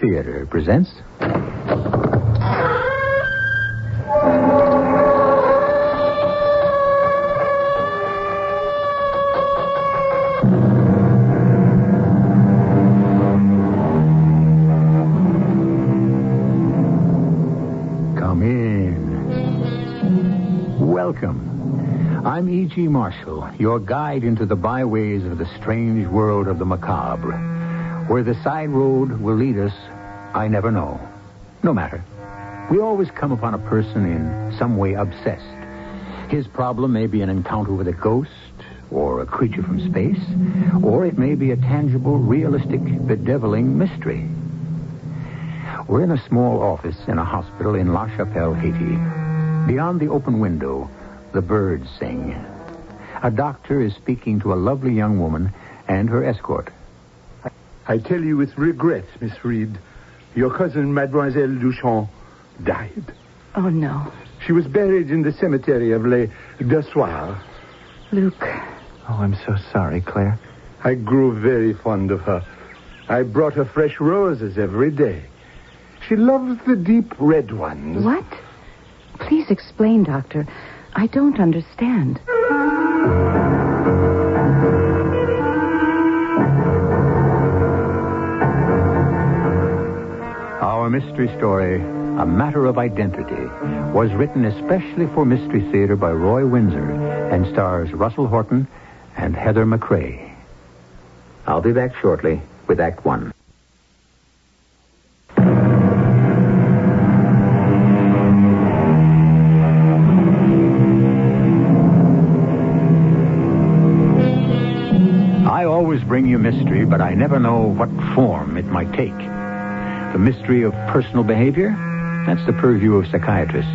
Theater presents... Come in. Welcome. I'm E.G. Marshall, your guide into the byways of the strange world of the macabre. Where the side road will lead us, I never know. No matter. We always come upon a person in some way obsessed. His problem may be an encounter with a ghost, or a creature from space, or it may be a tangible, realistic, bedeviling mystery. We're in a small office in a hospital in La Chapelle, Haiti. Beyond the open window, the birds sing. A doctor is speaking to a lovely young woman and her escort. I tell you with regret, Miss Reed, your cousin, Mademoiselle Duchamp, died. Oh, no. She was buried in the cemetery of Les Deux-Soirs. Luke. Oh, I'm so sorry, Claire. I grew very fond of her. I brought her fresh roses every day. She loves the deep red ones. What? Please explain, Doctor. I don't understand. Our mystery story, A Matter of Identity, was written especially for Mystery Theater by Roy Windsor and stars Russell Horton and Heather McRae. I'll be back shortly with Act One. I always bring you mystery, but I never know what form it might take. The mystery of personal behavior? That's the purview of psychiatrists.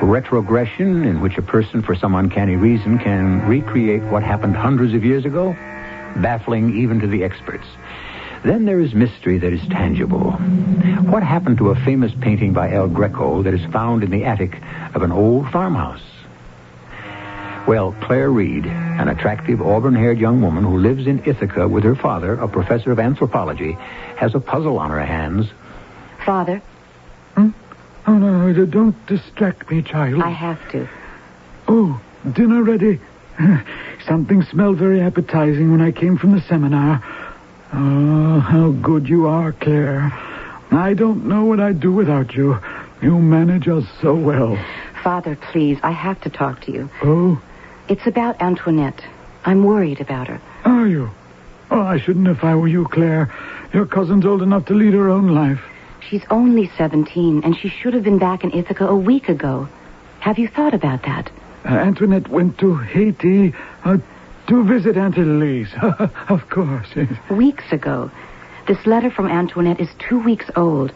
Retrogression, in which a person, for some uncanny reason, can recreate what happened hundreds of years ago? Baffling even to the experts. Then there is mystery that is tangible. What happened to a famous painting by El Greco that is found in the attic of an old farmhouse? Well, Claire Reed, an attractive auburn-haired young woman who lives in Ithaca with her father, a professor of anthropology, has a puzzle on her hands. Father? Oh, no, don't distract me, child. I have to. Oh, dinner ready? Something smelled very appetizing when I came from the seminar. Oh, how good you are, Claire. I don't know what I'd do without you. You manage us so well. Father, please, I have to talk to you. Oh? It's about Antoinette. I'm worried about her. Are you? Oh, I shouldn't if I were you, Claire. Your cousin's old enough to lead her own life. She's only 17, and she should have been back in Ithaca a week ago. Have you thought about that? Antoinette went to Haiti to visit Aunt Elise. Of course. Weeks ago. This letter from Antoinette is 2 weeks old.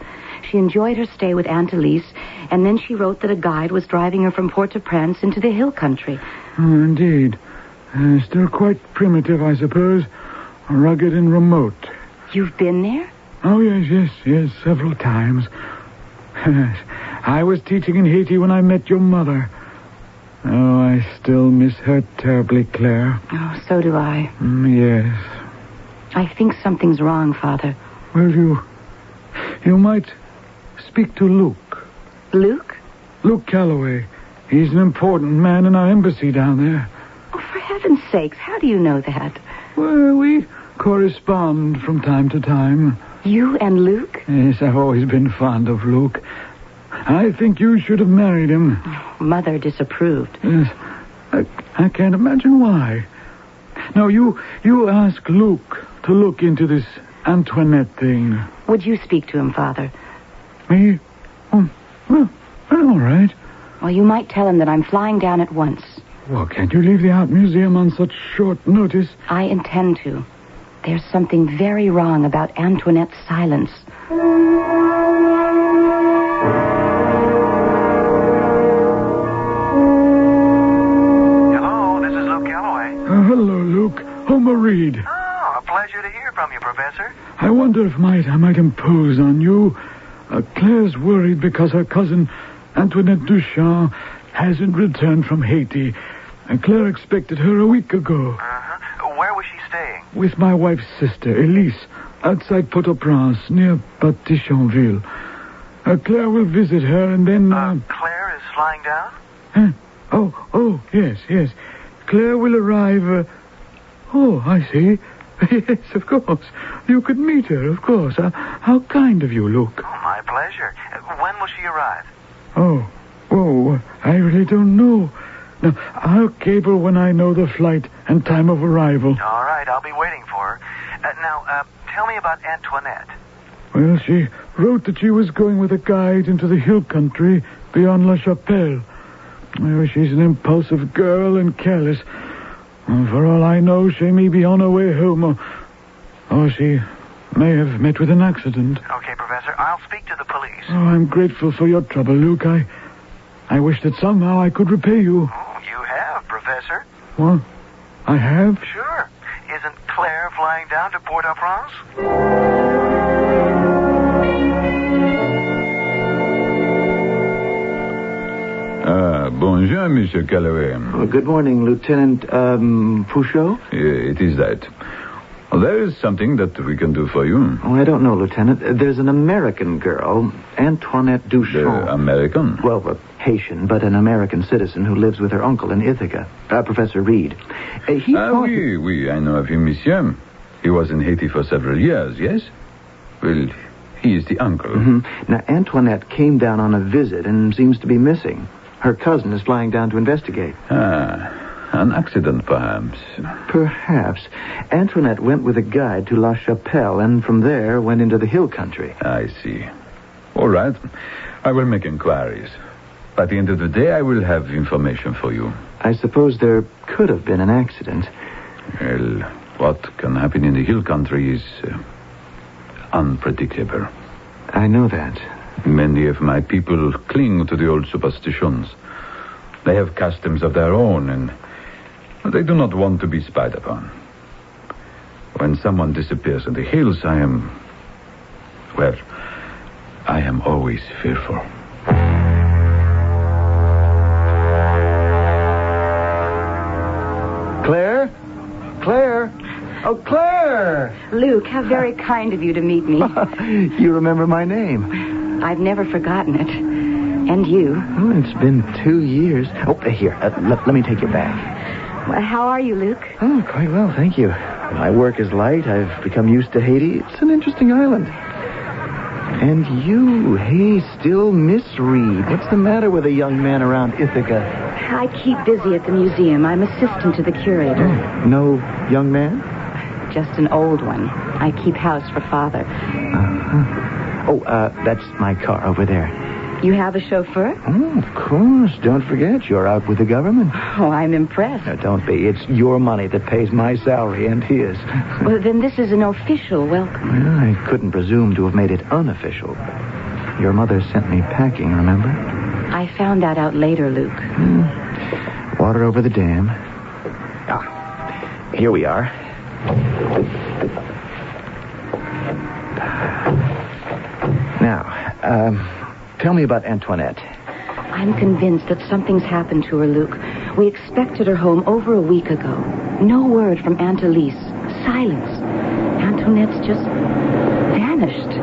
She enjoyed her stay with Aunt Elise, and then she wrote that a guide was driving her from Port-au-Prince into the hill country. Oh, indeed. Still quite primitive, I suppose. Rugged and remote. You've been there? Oh, yes, several times. I was teaching in Haiti when I met your mother. Oh, I still miss her terribly, Claire. Oh, so do I. Yes. I think something's wrong, Father. Well, you might speak to Luke. Luke? Luke Calloway. He's an important man in our embassy down there. Oh, for heaven's sakes, how do you know that? Well, we correspond from time to time. You and Luke? Yes, I've always been fond of Luke. I think you should have married him. Oh, Mother disapproved. Yes, I can't imagine why. No, you ask Luke to look into this Antoinette thing. Would you speak to him, Father? Me? Oh, well, all right. Well, you might tell him that I'm flying down at once. Well, can't you leave the art museum on such short notice? I intend to. There's something very wrong about Antoinette's silence. Hello, this is Luke Calloway. Hello, Luke. Homer Reed. Oh, a pleasure to hear from you, Professor. I wonder if I might impose on you. Claire's worried because her cousin, Antoinette Duchamp, hasn't returned from Haiti. And Claire expected her a week ago. Uh-huh. Where was she staying? With my wife's sister, Elise. outside Port-au-Prince, near Batichonville. Claire will visit her, and then... Claire is flying down? Huh? Oh, yes. Claire will arrive... Oh, I see. Yes, of course. You could meet her, of course. How kind of you, Luke. Oh, my pleasure. When will she arrive? Oh, I really don't know. Now, I'll cable when I know the flight and time of arrival. All right, I'll be waiting for her. Now, tell me about Antoinette. Well, she wrote that she was going with a guide into the hill country beyond La Chapelle. Well, she's an impulsive girl and careless. For all I know, she may be on her way home, or she may have met with an accident. Okay, Professor, I'll speak to the police. Oh, I'm grateful for your trouble, Luke. I wish that somehow I could repay you. Oh, you have, Professor. What? I have? Sure. Isn't Claire flying down to Port-au-Prince? Bonjour, Monsieur Calloway. Oh, good morning, Lieutenant, Fouchot? It is that. There is something that we can do for you. Oh, I don't know, Lieutenant. There's an American girl, Antoinette Duchamp. American? Well, Haitian, but an American citizen who lives with her uncle in Ithaca, Professor Reed. Oui, I know of him, monsieur. He was in Haiti for several years, yes? Well, he is the uncle. Mm-hmm. Now, Antoinette came down on a visit and seems to be missing. Her cousin is flying down to investigate. An accident, perhaps. Perhaps. Antoinette went with a guide to La Chapelle and from there went into the hill country. I see. All right. I will make inquiries. By the end of the day, I will have information for you. I suppose there could have been an accident. Well, what can happen in the hill country is unpredictable. I know that. Many of my people cling to the old superstitions. They have customs of their own, and they do not want to be spied upon. When someone disappears in the hills, I am always fearful. Claire? Oh, Claire! Luke, how very kind of you to meet me. You remember my name? I've never forgotten it. And you. Oh, it's been 2 years. Oh, here, let me take you back. Well, how are you, Luke? Oh, quite well, thank you. My work is light. I've become used to Haiti. It's an interesting island. And you, hey, still Miss Reed. What's the matter with a young man around Ithaca? I keep busy at the museum. I'm assistant to the curator. Oh, no young man? Just an old one. I keep house for Father. Uh-huh. Oh, that's my car over there. You have a chauffeur? Oh, of course. Don't forget, you're out with the government. Oh, I'm impressed. Now, don't be. It's your money that pays my salary and his. Well, then this is an official welcome. Well, I couldn't presume to have made it unofficial. Your mother sent me packing, remember? I found that out later, Luke. Water over the dam. Here we are. Now, tell me about Antoinette. I'm convinced that something's happened to her, Luke. We expected her home over a week ago. No word from Aunt Elise. Silence. Antoinette's just vanished.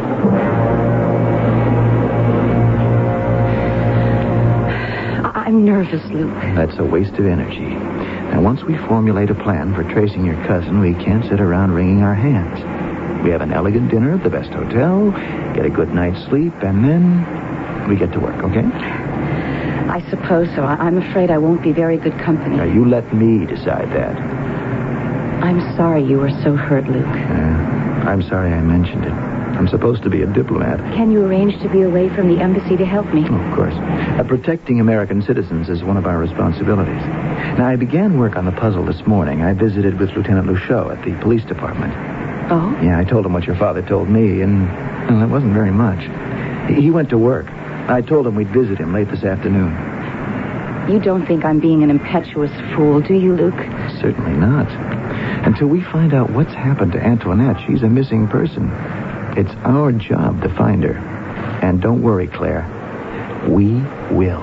I'm nervous, Luke. That's a waste of energy. Now, once we formulate a plan for tracing your cousin, we can't sit around wringing our hands. We have an elegant dinner at the best hotel, get a good night's sleep, and then we get to work, okay? I suppose so. I'm afraid I won't be very good company. Now, you let me decide that. I'm sorry you were so hurt, Luke. I'm sorry I mentioned it. I'm supposed to be a diplomat. Can you arrange to be away from the embassy to help me? Oh, of course. Protecting American citizens is one of our responsibilities. Now, I began work on the puzzle this morning. I visited with Lieutenant Luchot at the police department. Oh? Yeah, I told him what your father told me, and well, it wasn't very much. He went to work. I told him we'd visit him late this afternoon. You don't think I'm being an impetuous fool, do you, Luke? Certainly not. Until we find out what's happened to Antoinette, she's a missing person. It's our job to find her. And don't worry, Claire. We will.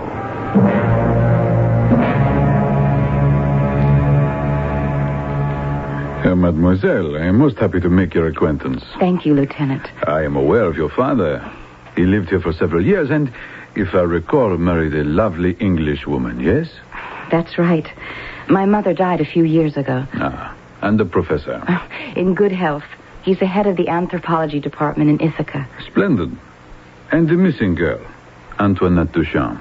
Mademoiselle, I am most happy to make your acquaintance. Thank you, Lieutenant. I am aware of your father. He lived here for several years and, if I recall, married a lovely English woman, yes? That's right. My mother died a few years ago. And the professor? In good health. He's the head of the anthropology department in Ithaca. Splendid. And the missing girl, Antoinette Duchamp?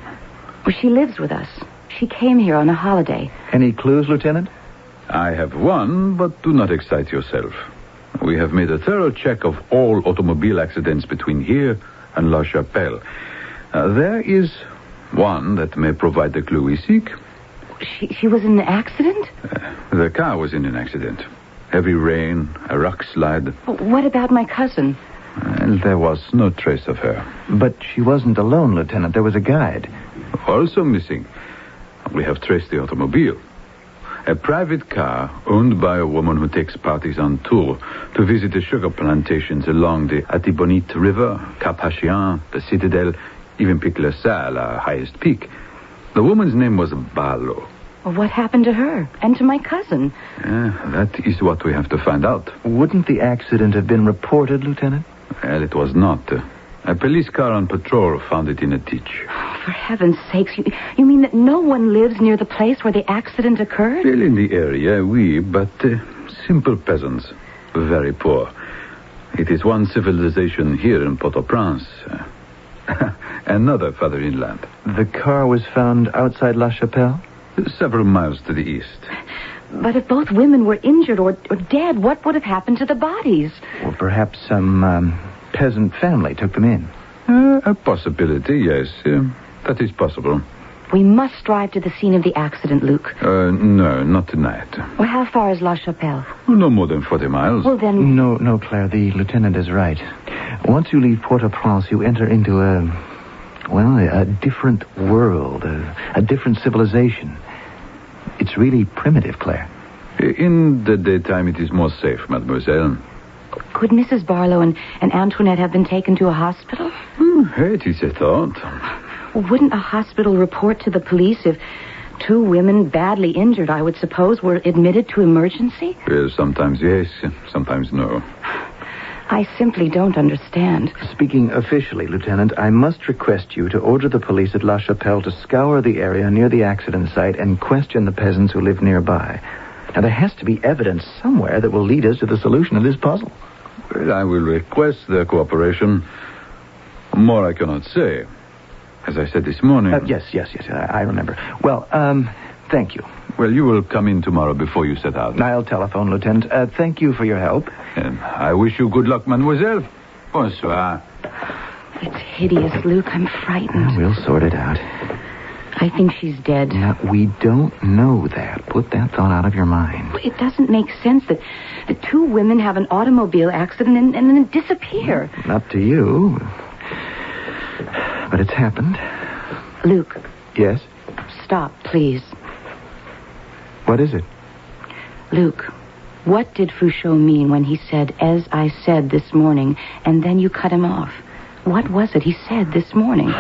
Well, she lives with us. She came here on a holiday. Any clues, Lieutenant? I have one, but do not excite yourself. We have made a thorough check of all automobile accidents between here and La Chapelle. There is one that may provide the clue we seek. She was in an accident? The car was in an accident. Heavy rain, a rock slide. What about my cousin? And there was no trace of her. But she wasn't alone, Lieutenant. There was a guide. Also missing. We have traced the automobile. A private car owned by a woman who takes parties on tour to visit the sugar plantations along the Atibonite River, Cap Hachian, the Citadel, even Pic La Salle, our highest peak. The woman's name was Barlow. Well, what happened to her? And to my cousin? That is what we have to find out. Wouldn't the accident have been reported, Lieutenant? Well, it was not. A police car on patrol found it in a ditch. For heaven's sakes, you mean that no one lives near the place where the accident occurred? Still in the area, but simple peasants. Very poor. It is one civilization here in Port-au-Prince. Another further inland. The car was found outside La Chapelle? Several miles to the east. But if both women were injured or dead, what would have happened to the bodies? Or perhaps some peasant family took them in. A possibility, yes. That is possible. We must drive to the scene of the accident, Luke. No, not tonight. Well, how far is La Chapelle? No more than 40 miles. Well, then... No, Claire, the lieutenant is right. Once you leave Port-au-Prince, you enter into a different world, a different civilization. It's really primitive, Claire. In the daytime, it is more safe, mademoiselle. Could Mrs. Barlow and Antoinette have been taken to a hospital? It is a thought. Wouldn't a hospital report to the police if two women badly injured, I would suppose, were admitted to emergency? Sometimes yes, sometimes no. I simply don't understand. Speaking officially, Lieutenant, I must request you to order the police at La Chapelle to scour the area near the accident site and question the peasants who live nearby. Now, there has to be evidence somewhere that will lead us to the solution of this puzzle. Well, I will request their cooperation. More I cannot say. As I said this morning... Yes, I remember. Well, thank you. Well, you will come in tomorrow before you set out. I'll telephone, Lieutenant. Thank you for your help. I wish you good luck, mademoiselle. Bonsoir. It's hideous, Luke. I'm frightened. We'll sort it out. I think she's dead. Now, we don't know that. Put that thought out of your mind. It doesn't make sense that the two women have an automobile accident and then disappear. Up to you. But it's happened. Luke. Yes? Stop, please. What is it? Luke, what did Fouchot mean when he said, "as I said this morning," and then you cut him off? What was it he said this morning?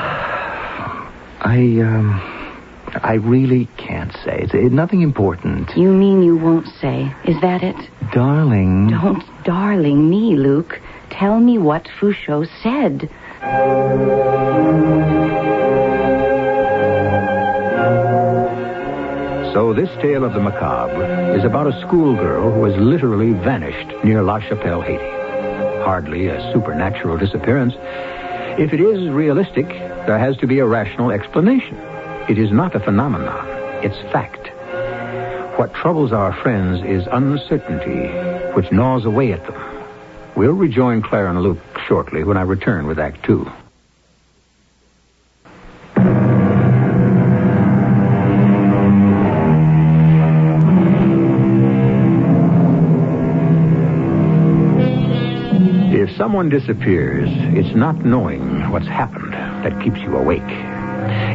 I really can't say. It's nothing important. You mean you won't say? Is that it? Darling. Don't darling me, Luke. Tell me what Fouchot said. So this tale of the macabre is about a schoolgirl who has literally vanished near La Chapelle, Haiti. Hardly a supernatural disappearance. If it is realistic, there has to be a rational explanation. It is not a phenomenon. It's fact. What troubles our friends is uncertainty, which gnaws away at them. We'll rejoin Claire and Luke shortly when I return with Act 2. If someone disappears, it's not knowing what's happened that keeps you awake.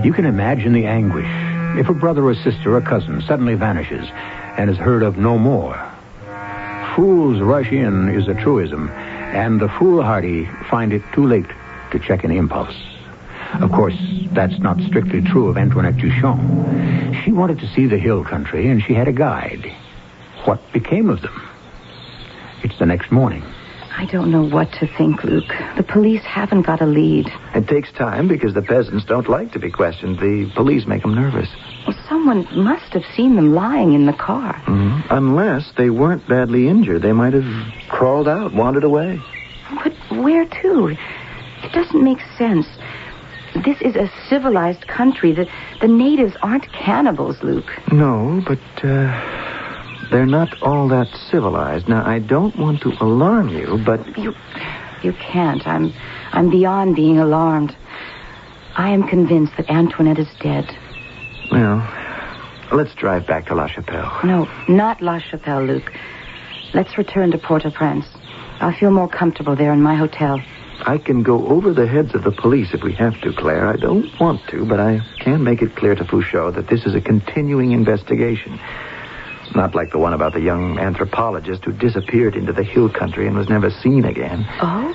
You can imagine the anguish if a brother or sister or cousin suddenly vanishes and is heard of no more. Fools rush in is a truism, and the foolhardy find it too late to check an impulse. Of course, that's not strictly true of Antoinette Duchamp. She wanted to see the hill country, and she had a guide. What became of them? It's the next morning. I don't know what to think, Luke. The police haven't got a lead. It takes time because the peasants don't like to be questioned. The police make them nervous. Well, someone must have seen them lying in the car. Mm-hmm. Unless they weren't badly injured. They might have crawled out, wandered away. But where to? It doesn't make sense. This is a civilized country. The natives aren't cannibals, Luke. No, but they're not all that civilized. Now, I don't want to alarm you, but... You can't. I'm beyond being alarmed. I am convinced that Antoinette is dead. Well, let's drive back to La Chapelle. No, not La Chapelle, Luke. Let's return to Port-au-Prince. I'll feel more comfortable there in my hotel. I can go over the heads of the police if we have to, Claire. I don't want to, but I can make it clear to Fouchot that this is a continuing investigation. Not like the one about the young anthropologist who disappeared into the hill country and was never seen again. Oh?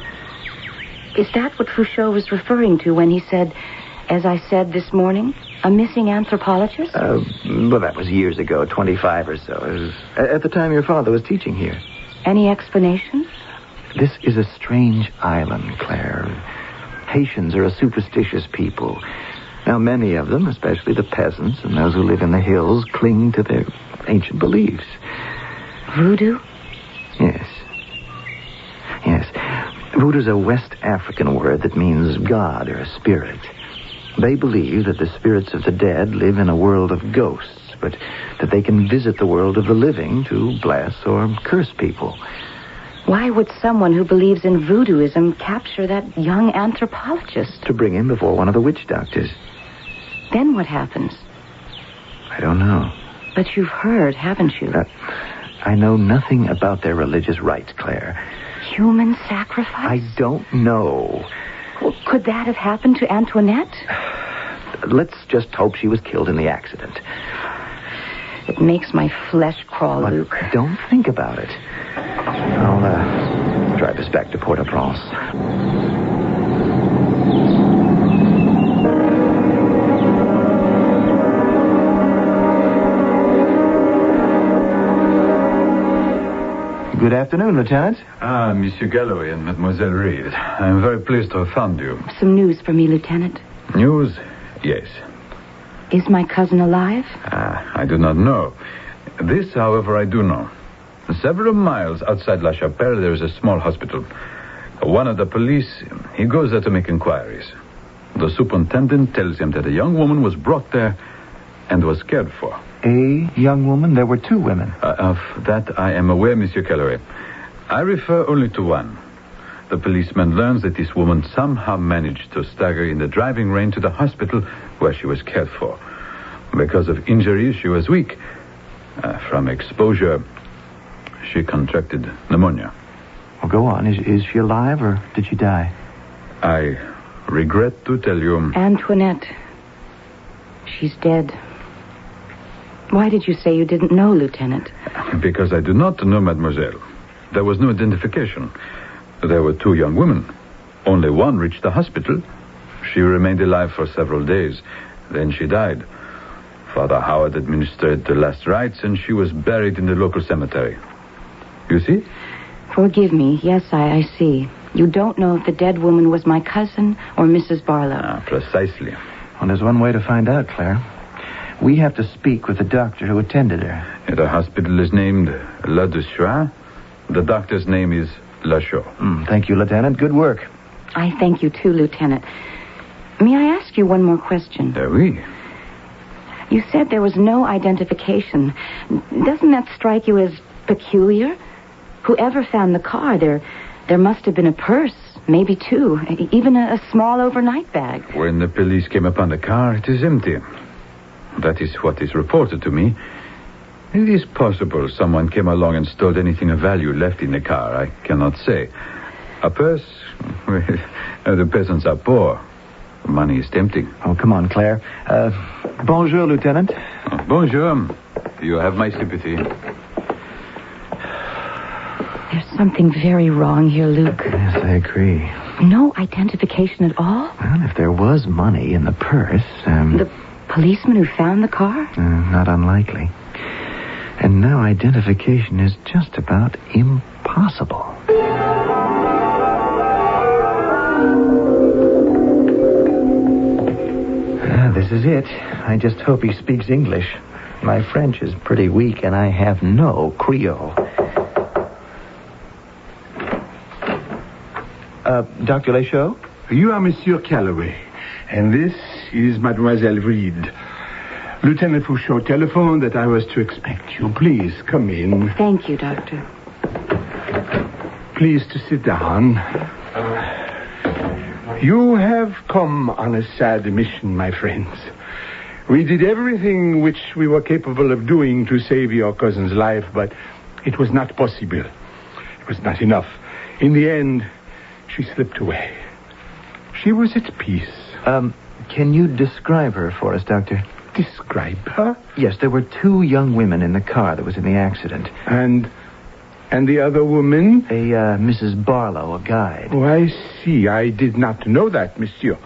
Is that what Fouchot was referring to when he said, as I said this morning, a missing anthropologist? Well, that was years ago, 25 or so. It was at the time your father was teaching here. Any explanation? This is a strange island, Claire. Haitians are a superstitious people. Now, many of them, especially the peasants and those who live in the hills, cling to their ancient beliefs. Voodoo? Yes. Voodoo's a West African word that means God or spirit. They believe that the spirits of the dead live in a world of ghosts, but that they can visit the world of the living to bless or curse people. Why would someone who believes in voodooism capture that young anthropologist? To bring him before one of the witch doctors. Then what happens? I don't know. But you've heard, haven't you? I know nothing about their religious rites, Claire. Human sacrifice? I don't know. Well, could that have happened to Antoinette? Let's just hope she was killed in the accident. It makes my flesh crawl, But Luke. Don't think about it. I'll drive us back to Port-au-Prince. Good afternoon, Lieutenant. Ah, Monsieur Galloway and Mademoiselle Reed. I am very pleased to have found you. Some news for me, Lieutenant. News? Yes. Is my cousin alive? I do not know. This, however, I do know. Several miles outside La Chapelle, there is a small hospital. One of the police, he goes there to make inquiries. The superintendent tells him that a young woman was brought there and was cared for. A young woman? There were two women. Of that I am aware, Monsieur Calloway. I refer only to one. The policeman learns that this woman somehow managed to stagger in the driving rain to the hospital where she was cared for. Because of injuries, she was weak. From exposure, she contracted pneumonia. Well, go on. Is she alive or did she die? I regret to tell you... Antoinette. She's dead. Why did you say you didn't know, Lieutenant? Because I do not know, mademoiselle. There was no identification. There were two young women. Only one reached the hospital. She remained alive for several days. Then she died. Father Howard administered the last rites, and she was buried in the local cemetery. You see? Forgive me. Yes, I see. You don't know if the dead woman was my cousin or Mrs. Barlow. Precisely. Well, there's one way to find out, Claire. We have to speak with the doctor who attended her. The hospital is named La Deschois. The doctor's name is Lachaud. Thank you, Lieutenant. Good work. I thank you, too, Lieutenant. May I ask you one more question? Oui. You said there was no identification. Doesn't that strike you as peculiar? Whoever found the car, there must have been a purse, maybe two, even a small overnight bag. When the police came upon the car, it is empty. That is what is reported to me. It is possible someone came along and stole anything of value left in the car. I cannot say. A purse? The peasants are poor. Money is tempting. Oh, come on, Claire. Bonjour, Lieutenant. Bonjour. You have my sympathy. There's something very wrong here, Luke. Yes, I agree. No identification at all? Well, if there was money in the purse... The policeman who found the car? Not unlikely. And now identification is just about impossible. impossible. This is it. I just hope he speaks English. My French is pretty weak, and I have no Creole. Dr. Lechaud? You are Monsieur Calloway, and this is Mademoiselle Reed. Lieutenant Fouchot telephoned that I was to expect you. Please, come in. Thank you, Doctor. Please to sit down. You have come on a sad mission, my friends. We did everything which we were capable of doing to save your cousin's life, but it was not possible. It was not enough. In the end, she slipped away. She was at peace. Can you describe her for us, Doctor? Describe her? Yes, there were 2 young women in the car that was in the accident. And the other woman? Mrs. Barlow, a guide. Oh, I see. I did not know that, monsieur.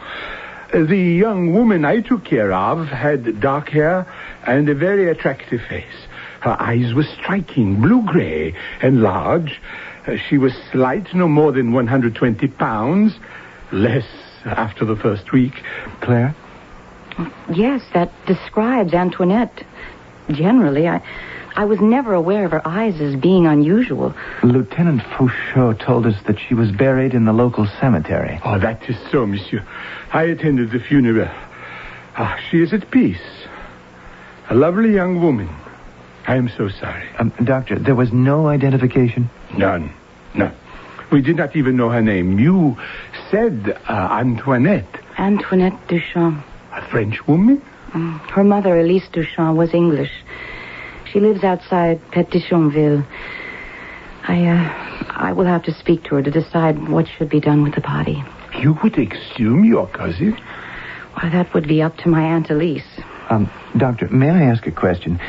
The young woman I took care of had dark hair and a very attractive face. Her eyes were striking, blue-gray and large. She was slight, no more than 120 pounds. Less after the first week. Claire? Yes, that describes Antoinette. Generally, I was never aware of her eyes as being unusual. Lieutenant Fouchot told us that she was buried in the local cemetery. Oh, that is so, monsieur. I attended the funeral. She is at peace. A lovely young woman. I am so sorry. Doctor, there was no identification? None. We did not even know her name. You said Antoinette. Antoinette Duchamp. A French woman? Her mother, Elise Duchamp, was English. She lives outside Pétionville. I will have to speak to her to decide what should be done with the body. You would exhume your cousin? Well, that would be up to my Aunt Elise. Doctor, may I ask a question?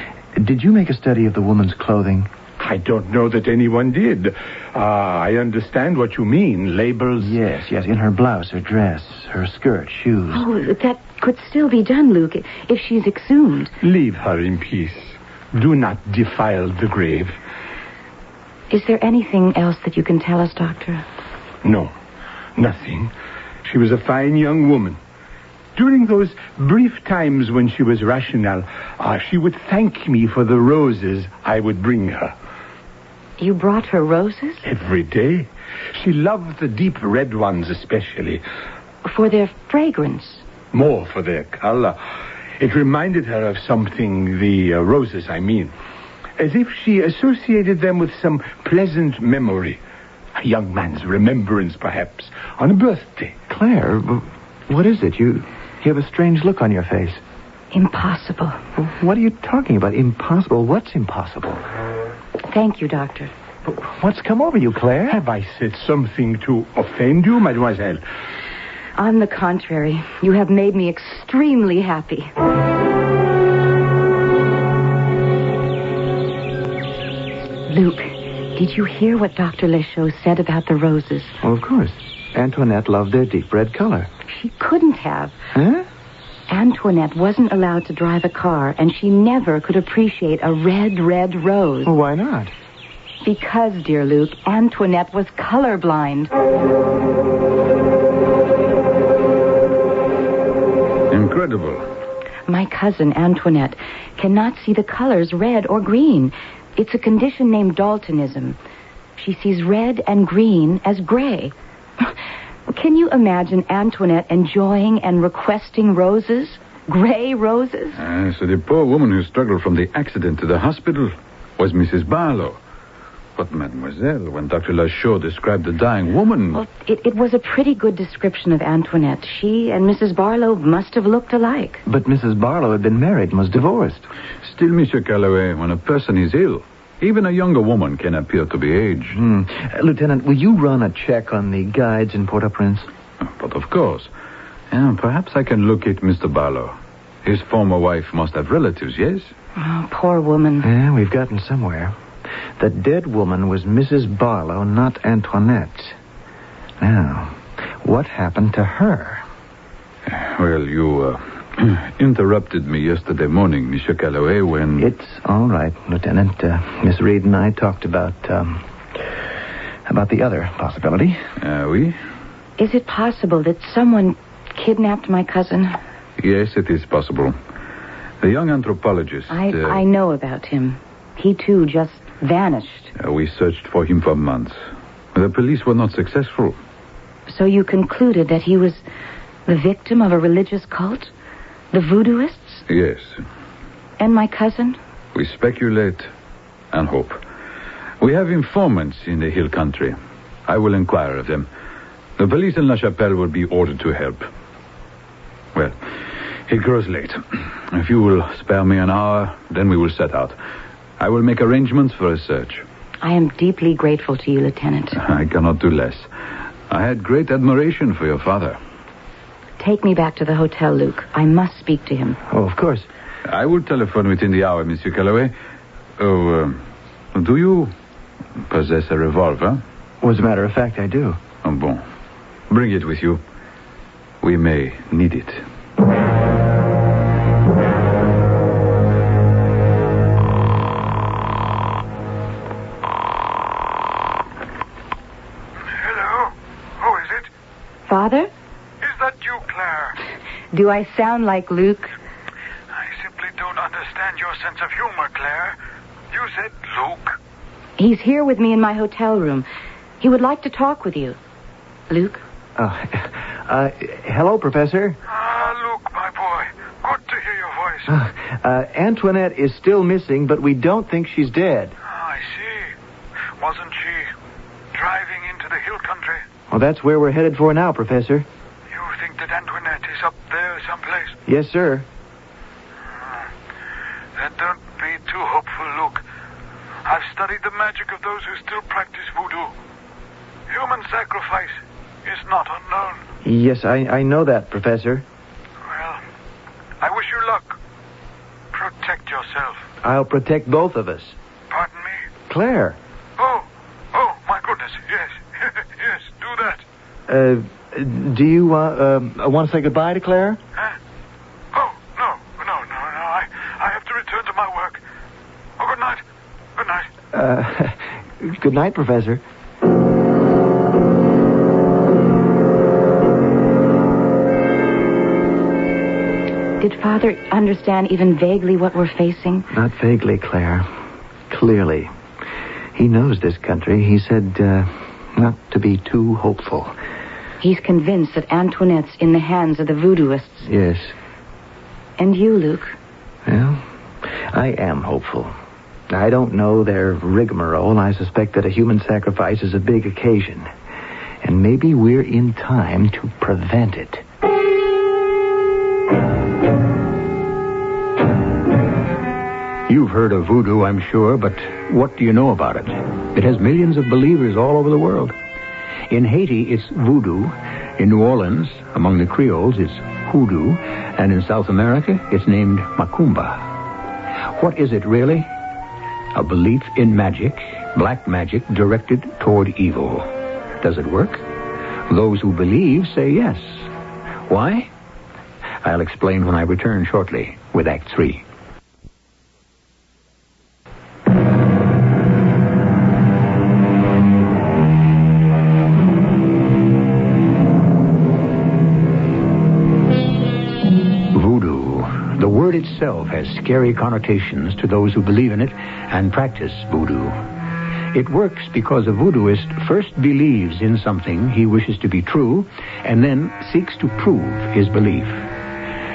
Did you make a study of the woman's clothing? I don't know that anyone did. I understand what you mean. Labels? Yes. In her blouse, her dress, her skirt, shoes. Oh, that could still be done, Luke, if she's exhumed. Leave her in peace. Do not defile the grave. Is there anything else that you can tell us, Doctor? No, nothing. She was a fine young woman. During those brief times when she was rational, she would thank me for the roses I would bring her. You brought her roses? Every day. She loved the deep red ones especially. For their fragrance? More for their color. It reminded her of something, the roses, I mean. As if she associated them with some pleasant memory. A young man's remembrance, perhaps, on a birthday. Claire, what is it? You have a strange look on your face. Impossible. What are you talking about? Impossible? What's impossible? Thank you, Doctor. What's come over you, Claire? Have I said something to offend you, mademoiselle? On the contrary, you have made me extremely happy. Luke, did you hear what Dr. Lechaud said about the roses? Well, of course. Antoinette loved their deep red color. She couldn't have. Huh? Antoinette wasn't allowed to drive a car, and she never could appreciate a red rose. Well, why not? Because, dear Luke, Antoinette was colorblind. Incredible. My cousin, Antoinette, cannot see the colors red or green. It's a condition named daltonism. She sees red and green as gray. Can you imagine Antoinette enjoying and requesting roses? Gray roses? So the poor woman who struggled from the accident to the hospital was Mrs. Barlow. But, mademoiselle, when Dr. Lechaud described the dying woman... Well, it was a pretty good description of Antoinette. She and Mrs. Barlow must have looked alike. But Mrs. Barlow had been married and was divorced. Still, Monsieur Calloway, when a person is ill, even a younger woman can appear to be aged. Lieutenant, will you run a check on the guides in Port-au-Prince? But of course. Perhaps I can locate Mr. Barlow. His former wife must have relatives, yes? Oh, poor woman. Yeah, we've gotten somewhere. The dead woman was Mrs. Barlow, not Antoinette. Now, what happened to her? Well, you interrupted me yesterday morning, Monsieur Calloway, when... It's all right, Lieutenant. Miss Reed and I talked about, about the other possibility. Oui? Is it possible that someone kidnapped my cousin? Yes, it is possible. The young anthropologist... I know about him. He, too, just vanished. We searched for him for months. The police were not successful. So you concluded that he was the victim of a religious cult? The voodooists? Yes. And my cousin? We speculate and hope. We have informants in the hill country. I will inquire of them. The police in La Chapelle will be ordered to help. Well, it grows late. If you will spare me an hour, then we will set out. I will make arrangements for a search. I am deeply grateful to you, Lieutenant. I cannot do less. I had great admiration for your father. Take me back to the hotel, Luke. I must speak to him. Oh, of course. I will telephone within the hour, Monsieur Calloway. Oh, do you possess a revolver? Well, as a matter of fact, I do. Oh, bon. Bring it with you. We may need it. Hello? Who is it? Father? Is that you, Claire? Do I sound like Luke? I simply don't understand your sense of humor, Claire. You said Luke. He's here with me in my hotel room. He would like to talk with you. Luke? Hello, Professor. Luke, my boy. Good to hear your voice. Antoinette is still missing, but we don't think she's dead. I see. Wasn't she driving into the hill country? Well, that's where we're headed for now, Professor. You think that Antoinette is up there someplace? Yes, sir. Then don't be too hopeful, Luke. I've studied the magic of those who still practice voodoo. Human sacrifice is not unknown. Yes, I know that, Professor. Well, I wish you luck. Protect yourself. I'll protect both of us. Pardon me? Claire. Oh, my goodness, yes. Yes, do that. Do you want to say goodbye to Claire? Huh? Oh, no. I have to return to my work. Oh, good night. Good night. Good night, Professor. Did Father understand even vaguely what we're facing? Not vaguely, Claire. Clearly. He knows this country. He said not to be too hopeful. He's convinced that Antoinette's in the hands of the voodooists. Yes. And you, Luke? Well, I am hopeful. I don't know their rigmarole. I suspect that a human sacrifice is a big occasion. And maybe we're in time to prevent it. You've heard of voodoo, I'm sure, but what do you know about it? It has millions of believers all over the world. In Haiti, it's voodoo. In New Orleans, among the Creoles, it's hoodoo. And in South America, it's named macumba. What is it really? A belief in magic, black magic directed toward evil. Does it work? Those who believe say yes. Why? I'll explain when I return shortly with Act 3. Itself has scary connotations to those who believe in it and practice voodoo. It works because a voodooist first believes in something he wishes to be true and then seeks to prove his belief.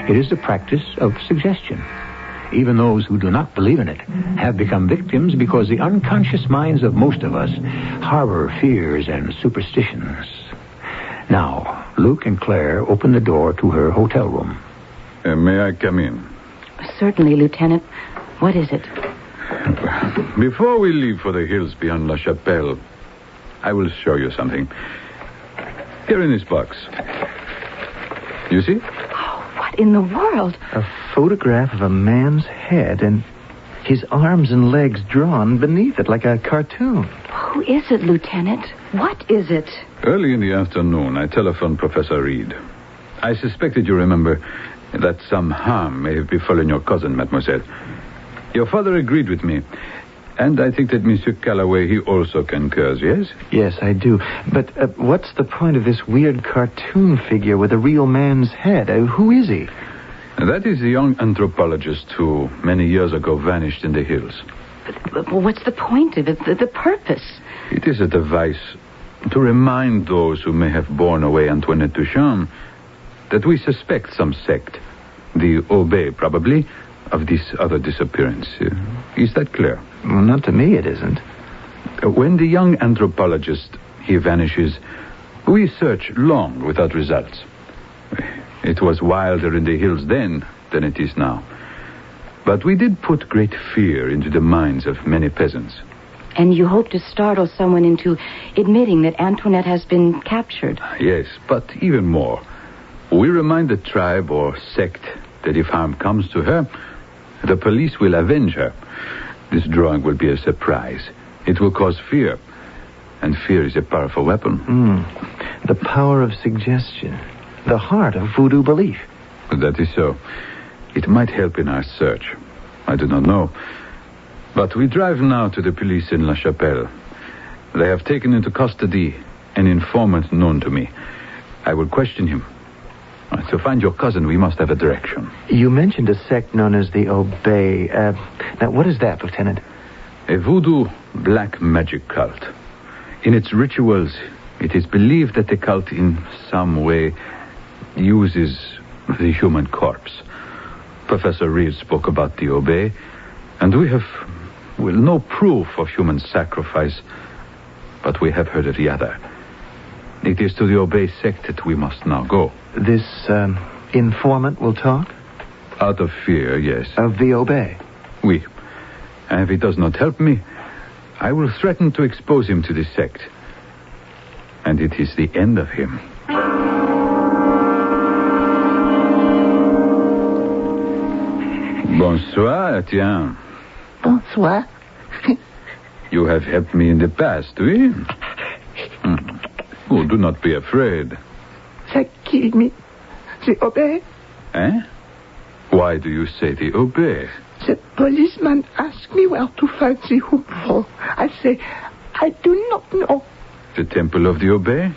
It is the practice of suggestion. Even those who do not believe in it have become victims because the unconscious minds of most of us harbor fears and superstitions. Now, Luke and Claire open the door to her hotel room. May I come in? Certainly, Lieutenant. What is it? Before we leave for the hills beyond La Chapelle, I will show you something. Here in this box. You see? Oh, what in the world? A photograph of a man's head and his arms and legs drawn beneath it like a cartoon. Who is it, Lieutenant? What is it? Early in the afternoon, I telephoned Professor Reed. I suspected, you remember, that some harm may have befallen your cousin, mademoiselle. Your father agreed with me. And I think that Monsieur Calloway, he also concurs, yes? Yes, I do. But what's the point of this weird cartoon figure with a real man's head? Who is he? That is the young anthropologist who many years ago vanished in the hills. But what's the point of it? The purpose? It is a device to remind those who may have borne away Antoinette Duchamp that we suspect some sect, the Obey probably, of this other disappearance. Is that clear? Well, not to me, it isn't. When the young anthropologist, he vanishes, we search long without results. It was wilder in the hills then than it is now. But we did put great fear into the minds of many peasants. And you hope to startle someone into admitting that Antoinette has been captured. Yes, but even more. We remind the tribe or sect that if harm comes to her, the police will avenge her. This drawing will be a surprise. It will cause fear. And fear is a powerful weapon. The power of suggestion. The heart of voodoo belief. That is so. It might help in our search. I do not know. But we drive now to the police in La Chapelle. They have taken into custody an informant known to me. I will question him. To find your cousin, we must have a direction. You mentioned a sect known as the Obey. Now, what is that, Lieutenant? A voodoo black magic cult. In its rituals, it is believed that the cult in some way uses the human corpse. Professor Reed spoke about the Obey, and we have, no proof of human sacrifice, but we have heard of the other. It is to the Obey sect that we must now go. This informant will talk? Out of fear, yes. Of the Obey? Oui. And if he does not help me, I will threaten to expose him to the sect. And it is the end of him. Bonsoir, Etienne. Bonsoir. You have helped me in the past, oui? Oh, do not be afraid. They killed me. They obey. Eh? Why do you say they obey? The policeman asked me where to find the hoopful. I say, I do not know. The Temple of the Obey?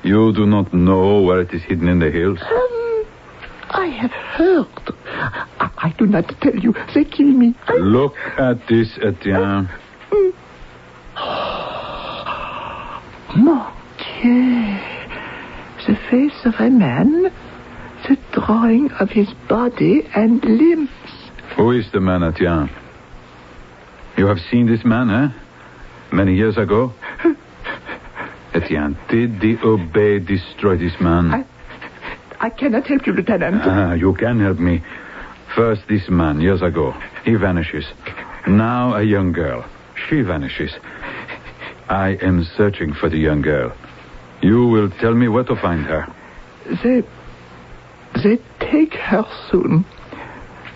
You do not know where it is hidden in the hills? I have heard. I do not tell you. They kill me. Look at this, Etienne. Mon Dieu. The face of a man. The drawing of his body and limbs. Who is the man, Etienne? You have seen this man, eh? Many years ago? Etienne, did the Obey destroy this man? I cannot help you, Lieutenant. You can help me. First, this man, years ago. He vanishes. Now, a young girl. She vanishes. I am searching for the young girl. You will tell me where to find her. They take her soon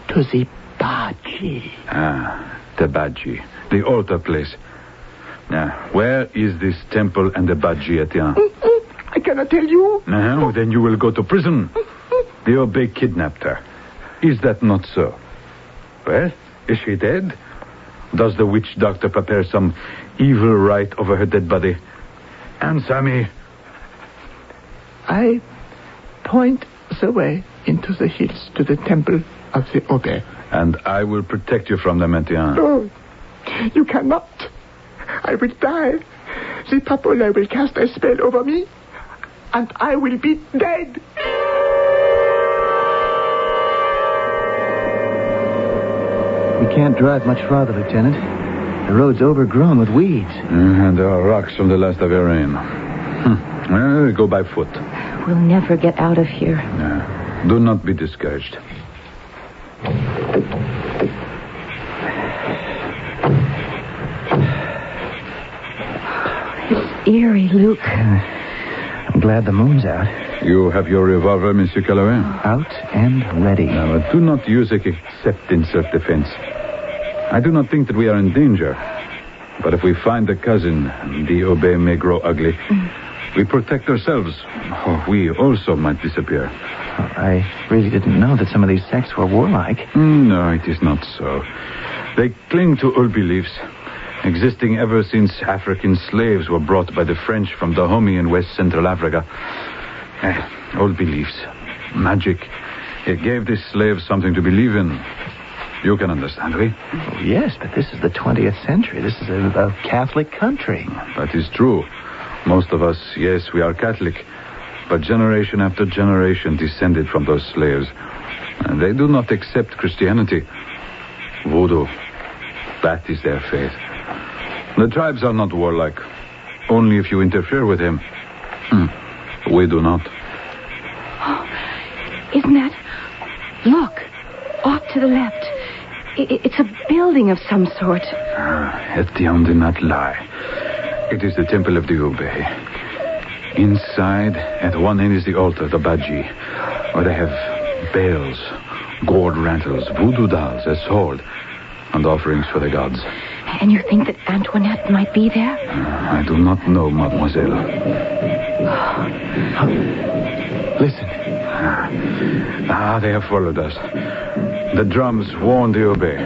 to the Baji. The Baji. The altar place. Now, where is this temple and the Baji, Etienne? I cannot tell you. No, then you will go to prison. The Obey kidnapped her. Is that not so? Well, is she dead? Does the witch doctor prepare some evil rite over her dead body? Answer me. I point the way into the hills to the temple of the Obey. And I will protect you from them, Etienne. Oh, you cannot. I will die. The Papola will cast a spell over me, and I will be dead. We can't drive much farther, Lieutenant. The road's overgrown with weeds. And there are rocks from the last of your rain. Well, go by foot. We'll never get out of here. Do not be discouraged. It's eerie, Luke. I'm glad the moon's out. You have your revolver, Monsieur Calloway? Out and ready. No, but do not use it except in self-defense. I do not think that we are in danger. But if we find the cousin, the Obey may grow ugly. We protect ourselves. Or we also might disappear. I really didn't know that some of these sects were warlike. No, it is not so. They cling to old beliefs. existing ever since African slaves were brought by the French from Dahomey in West Central Africa. Old beliefs. Magic. It gave the slaves something to believe in. You can understand, oui? Oh, yes, but this is the 20th century. This is a Catholic country. That is true. Most of us, yes, we are Catholic. But generation after generation descended from those slaves. And they do not accept Christianity. Voodoo. That is their faith. The tribes are not warlike. Only if you interfere with him. We do not. Oh, isn't that... Look, off to the left. It's a building of some sort. Etienne did not lie. It is the Temple of the Obey. Inside, at one end is the altar, the Baji, where they have bells, gourd rantles, voodoo dolls as sold, and offerings for the gods. And you think that Antoinette might be there? I do not know, mademoiselle. Listen. They have followed us. The drums warn the Obey.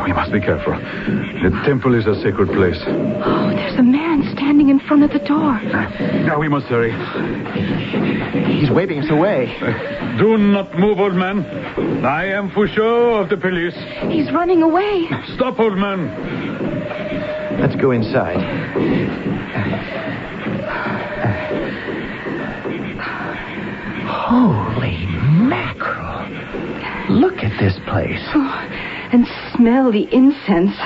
We must be careful. The temple is a sacred place. Oh, there's a man standing in front of the door. Now we must hurry. He's waving us away. Do not move, old man. I am Fouchot of the police. He's running away. Stop, old man. Let's go inside. Holy mackerel. Look at this place. Oh, and smell the incense.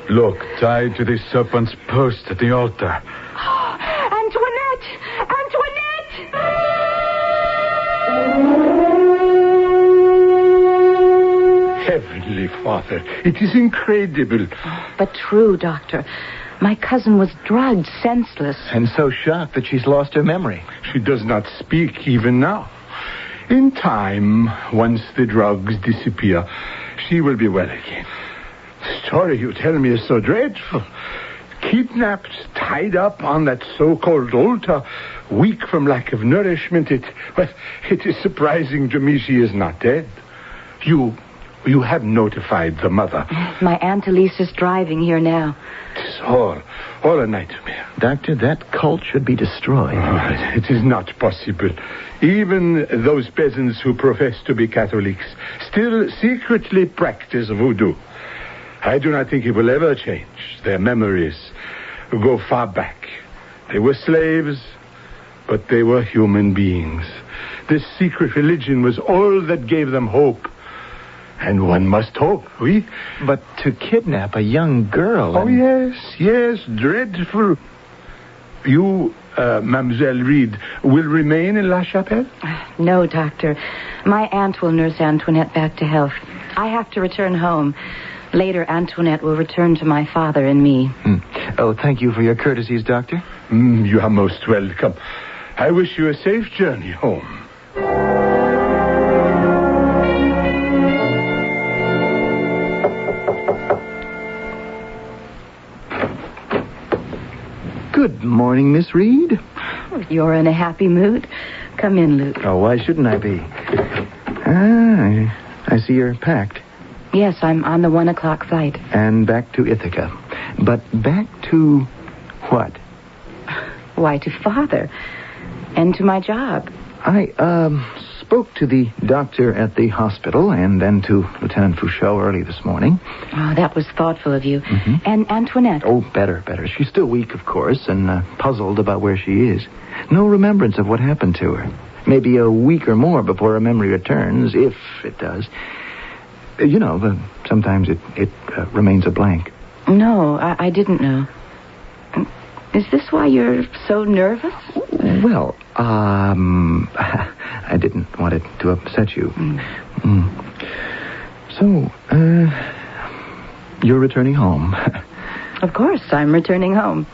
Look, tied to the serpent's post at the altar. Oh, Antoinette! Antoinette! Heavenly Father, it is incredible. But true, Doctor. My cousin was drugged, senseless. And so shocked that she's lost her memory. She does not speak even now. In time, once the drugs disappear, she will be well again. The story you tell me is so dreadful. Kidnapped, tied up on that so-called altar, weak from lack of nourishment. It is surprising to me she is not dead. You have notified the mother. My Aunt Elise is driving here now. It is all a nightmare. Doctor, that cult should be destroyed. It is not possible. Even those peasants who profess to be Catholics still secretly practice voodoo. I do not think it will ever change. Their memories go far back. They were slaves, but they were human beings. This secret religion was all that gave them hope. And one must hope, oui? But to kidnap a young girl... Oh, yes, dreadful. You, Mademoiselle Reed, will remain in La Chapelle? No, Doctor. My aunt will nurse Antoinette back to health. I have to return home. Later, Antoinette will return to my father and me. Oh, thank you for your courtesies, Doctor. You are most welcome. I wish you a safe journey home. Good morning, Miss Reed. You're in a happy mood. Come in, Luke. Oh, why shouldn't I be? I see you're packed. Yes, I'm on the 1:00 flight. And back to Ithaca. But back to what? Why, to Father. And to my job. I, spoke to the doctor at the hospital and then to Lieutenant Fouchot early this morning. Oh, that was thoughtful of you. Mm-hmm. And Antoinette? Oh, better. She's still weak, of course, and puzzled about where she is. No remembrance of what happened to her. Maybe a week or more before her memory returns, if it does. You know, sometimes it remains a blank. No, I didn't know. Is this why you're so nervous? Well, I didn't want it to upset you. So, you're returning home. Of course, I'm returning home.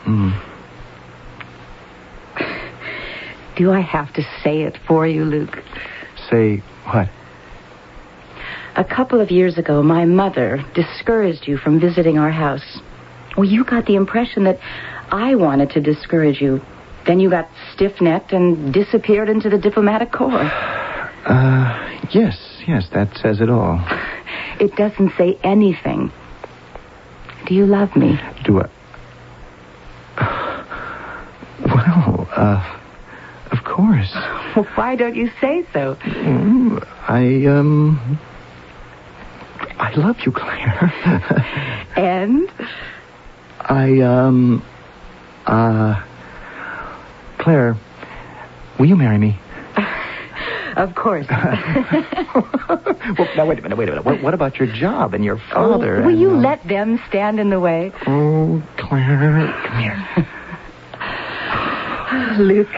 Do I have to say it for you, Luke? Say what? A couple of years ago, my mother discouraged you from visiting our house. Well, you got the impression that I wanted to discourage you. Then you got stiff-necked and disappeared into the diplomatic corps. Yes, that says it all. It doesn't say anything. Do you love me? Do I? Well, of course. Well, why don't you say so? I love you, Claire. And? Claire, will you marry me? Of course. Well, now, wait a minute. What about your job and your father? Will you let them stand in the way? Oh, Claire, come here. Luke.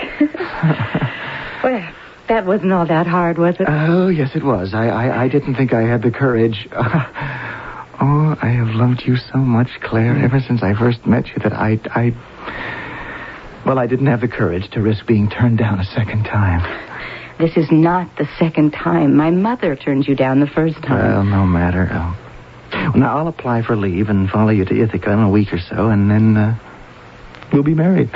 Well, that wasn't all that hard, was it? Oh, yes, it was. I didn't think I had the courage. Oh, I have loved you so much, Claire, ever since I first met you that I didn't have the courage to risk being turned down a second time. This is not the second time. My mother turned you down the first time. Well, no matter. Well, now, I'll apply for leave and follow you to Ithaca in a week or so, and then we'll be married.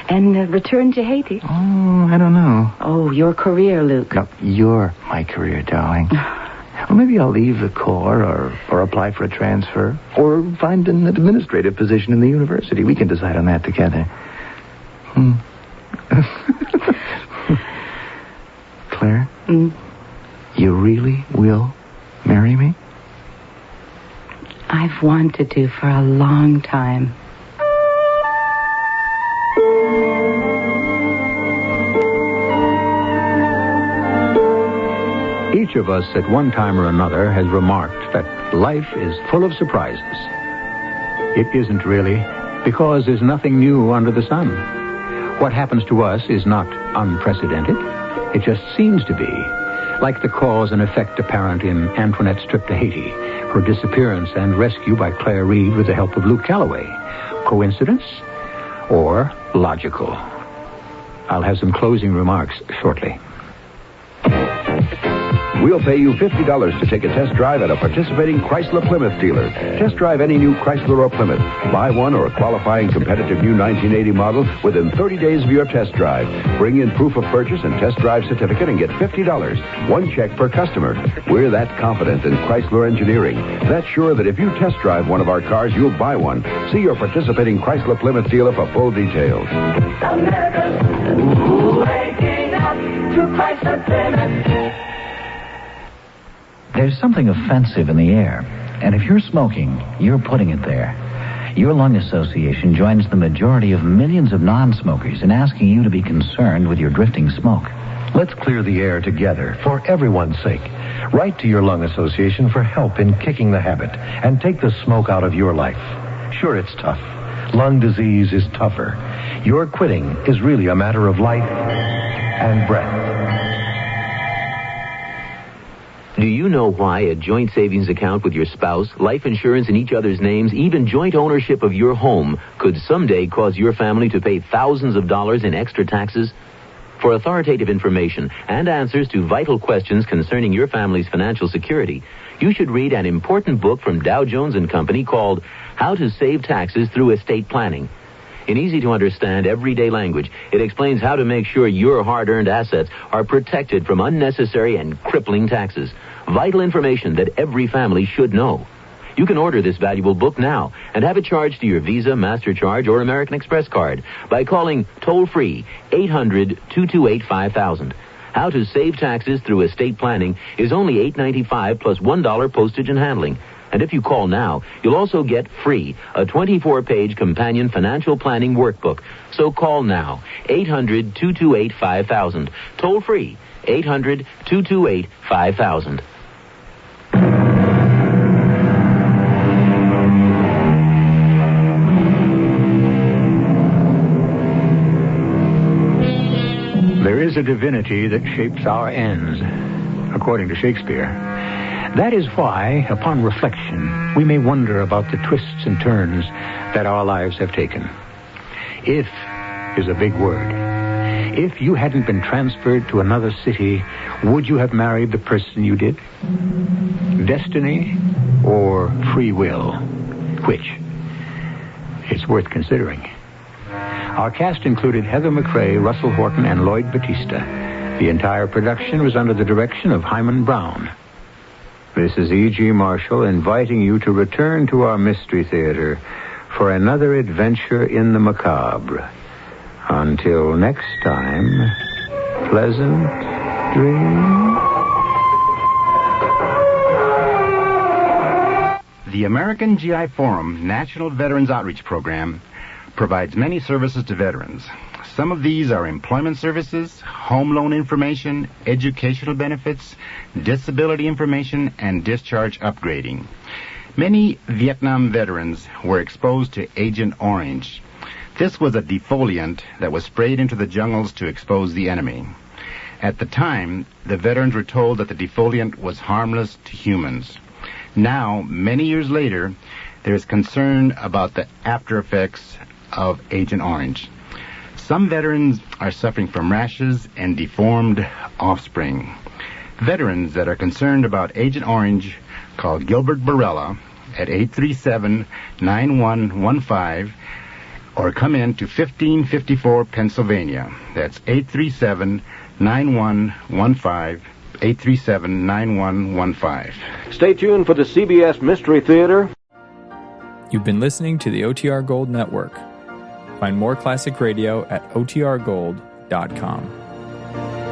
And return to Haiti? Oh, I don't know. Oh, your career, Luke. No, you're my career, darling. Well, maybe I'll leave the Corps or apply for a transfer or find an administrative position in the university. We can decide on that together. Claire? You really will marry me? I've wanted to for a long time. Each of us at one time or another has remarked that life is full of surprises. It isn't really, because there's nothing new under the sun. What happens to us is not unprecedented. It just seems to be, like the cause and effect apparent in Antoinette's trip to Haiti, her disappearance and rescue by Claire Reed with the help of Luke Calloway. Coincidence or logical? I'll have some closing remarks shortly. We'll pay you $50 to take a test drive at a participating Chrysler Plymouth dealer. Test drive any new Chrysler or Plymouth. Buy one or a qualifying competitive new 1980 model within 30 days of your test drive. Bring in proof of purchase and test drive certificate and get $50. One check per customer. We're that confident in Chrysler engineering. That's sure that if you test drive one of our cars, you'll buy one. See your participating Chrysler Plymouth dealer for full details. America's waking up to Chrysler Plymouth. There's something offensive in the air, and if you're smoking, you're putting it there. Your lung association joins the majority of millions of non-smokers in asking you to be concerned with your drifting smoke. Let's clear the air together for everyone's sake. Write to your lung association for help in kicking the habit and take the smoke out of your life. Sure, it's tough. Lung disease is tougher. Your quitting is really a matter of life and breath. Do you know why a joint savings account with your spouse, life insurance in each other's names, even joint ownership of your home could someday cause your family to pay thousands of dollars in extra taxes? For authoritative information and answers to vital questions concerning your family's financial security, you should read an important book from Dow Jones & Company called How to Save Taxes Through Estate Planning. In easy-to-understand, everyday language, it explains how to make sure your hard-earned assets are protected from unnecessary and crippling taxes. Vital information that every family should know. You can order this valuable book now and have it charged to your Visa, MasterCharge, or American Express card by calling toll-free 800-228-5000. How to Save Taxes Through Estate Planning is only $8.95 plus $1 postage and handling. And if you call now, you'll also get free a 24-page companion financial planning workbook. So call now, 800-228-5000. Toll free, 800-228-5000. There is a divinity that shapes our ends, according to Shakespeare. That is why, upon reflection, we may wonder about the twists and turns that our lives have taken. If is a big word. If you hadn't been transferred to another city, would you have married the person you did? Destiny or free will? Which? It's worth considering. Our cast included Heather McRae, Russell Horton, and Lloyd Battista. The entire production was under the direction of Hyman Brown. This is E.G. Marshall inviting you to return to our Mystery Theater for another adventure in the macabre. Until next time, pleasant dreams. The American GI Forum National Veterans Outreach Program provides many services to veterans. Some of these are employment services, home loan information, educational benefits, disability information, and discharge upgrading. Many Vietnam veterans were exposed to Agent Orange. This was a defoliant that was sprayed into the jungles to expose the enemy. At the time, the veterans were told that the defoliant was harmless to humans. Now, many years later, there is concern about the after effects of Agent Orange. Some veterans are suffering from rashes and deformed offspring. Veterans that are concerned about Agent Orange call Gilbert Barella at 837-9115 or come in to 1554 Pennsylvania. That's 837-9115, 837-9115. Stay tuned for the CBS Mystery Theater. You've been listening to the OTR Gold Network. Find more classic radio at otrgold.com.